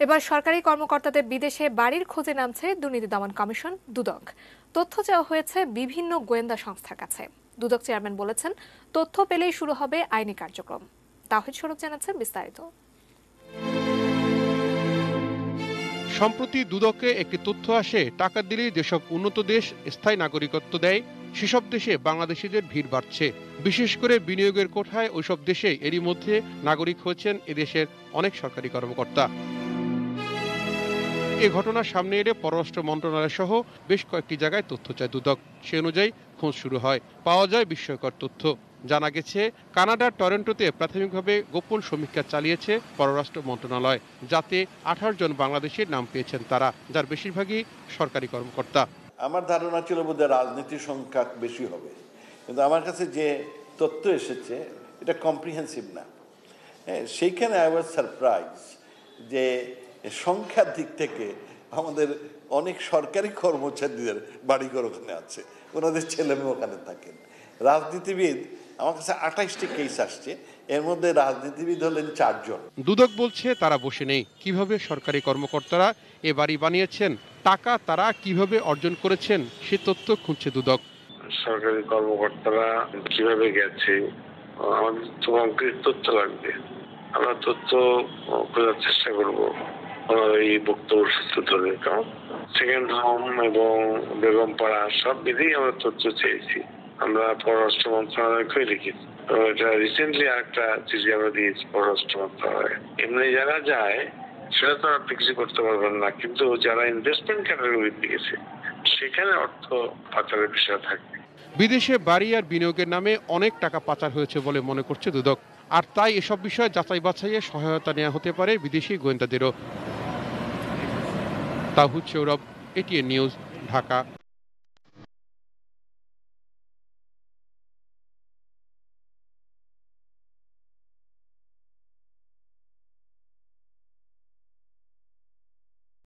এবার সরকারি কর্মকর্তাদের বিদেশে বাড়ির খোঁজে নামছে দুর্নীতি দমন কমিশন দুদক। তথ্য চাওয়া হয়েছে বিভিন্ন গোয়েন্দা সংস্থার কাছে। দুদক চেয়ারম্যান বলেছেন, তথ্য পেলেই শুরু হবে আইনি কার্যক্রম। তাহিদ সরফ জানাচ্ছেন বিস্তারিত। সম্প্রতি দুদকে একটি তথ্য আসে, টাকা দিলেই যেসব উন্নত দেশ স্থায়ী নাগরিকত্ব দেয় সেসব দেশে বাংলাদেশিদের ভিড় বাড়ছে। বিশেষ করে বিনিয়োগের কোঠায় ওইসব দেশে এরই মধ্যে নাগরিক হয়েছেন এদেশের অনেক সরকারি কর্মকর্তা। এ ঘটনা সামনে এলে পররাষ্ট্র মন্ত্রণালয় সহ বেশ কয়েকটি জায়গায় তথ্য চায় দুদক। সে অনুযায়ী খোঁজ শুরু হয়। পাওয়া যায় বিস্ময়কর তথ্য। জানা গেছে, কানাডার টরন্টোতে প্রাথমিকভাবে গোপন সমীক্ষা চালিয়েছে পররাষ্ট্র মন্ত্রণালয়, যাতে 18 জন বাংলাদেশের নাম পেয়েছেন তারা, যার বেশিরভাগই সরকারি কর্মকর্তা। আমার ধারণা ছিল বোধহয় রাজনীতির সংখ্যা বেশি হবে, কিন্তু আমার কাছে যে তথ্য এসেছে এটা কম্প্রিহেন্সিভ না। সেইখানে আই ওয়াজ সারপ্রাইজ যে সংখ্যার দিক থেকে আমাদের অনেক সরকারি কর্মচারীদের বাড়িঘর ওখানে আছে, ওনাদের ছেলেমেয়ে ওখানে থাকেন। রাজনীতিবিদ আমার কাছে 28টি কেস আসছে, এর মধ্যে রাজনীতিবিদ হলেন 4 জন। দুদক বলছে তারা বসে নেই। কিভাবে সরকারি কর্মকর্তারা এ বাড়ি বানিয়েছেন, টাকা তারা কিভাবে অর্জন করেছেন, সে তথ্য খুঁজছে দুদক। সরকারি কর্মকর্তারা কিভাবে গেছে, আমাদের তো কংক্রিট তথ্য লাগবে। আমরা তথ্য খোঁজার চেষ্টা করবো এই বক্তব্য সূত্র ধরে। কারণ সেকেন্ড হোম এবং বেগমপাড়া সব মিলেই আমরা তথ্য চেয়েছি। আমরা পররাষ্ট্র মন্ত্রণালয়কে লিখেছি। তো এটা রিসেন্টলি আরেকটা চিঠি আমরা দিয়েছি পররাষ্ট্র মন্ত্রণালয়ে। এমনি যারা যায় সেটা তো আপনি কিছু করতে পারবেন না, কিন্তু যারা ইনভেস্টমেন্ট ক্যাটাগরিতে গেছে সেখানে অর্থ পাচারের বিষয় থাকবে। বিদেশে বাড়ি আর বিনিয়োগের নামে অনেক টাকা পাচার হয়েছে বলে মনে করছে দুদক। আর তাই এসব বিষয়ে যাচাই বাছাইয়ে সহায়তা নেওয়া হতে পারে বিদেশি গোয়েন্দাদেরও। তাহিদ সরফ, এটিএন নিউজ, ঢাকা।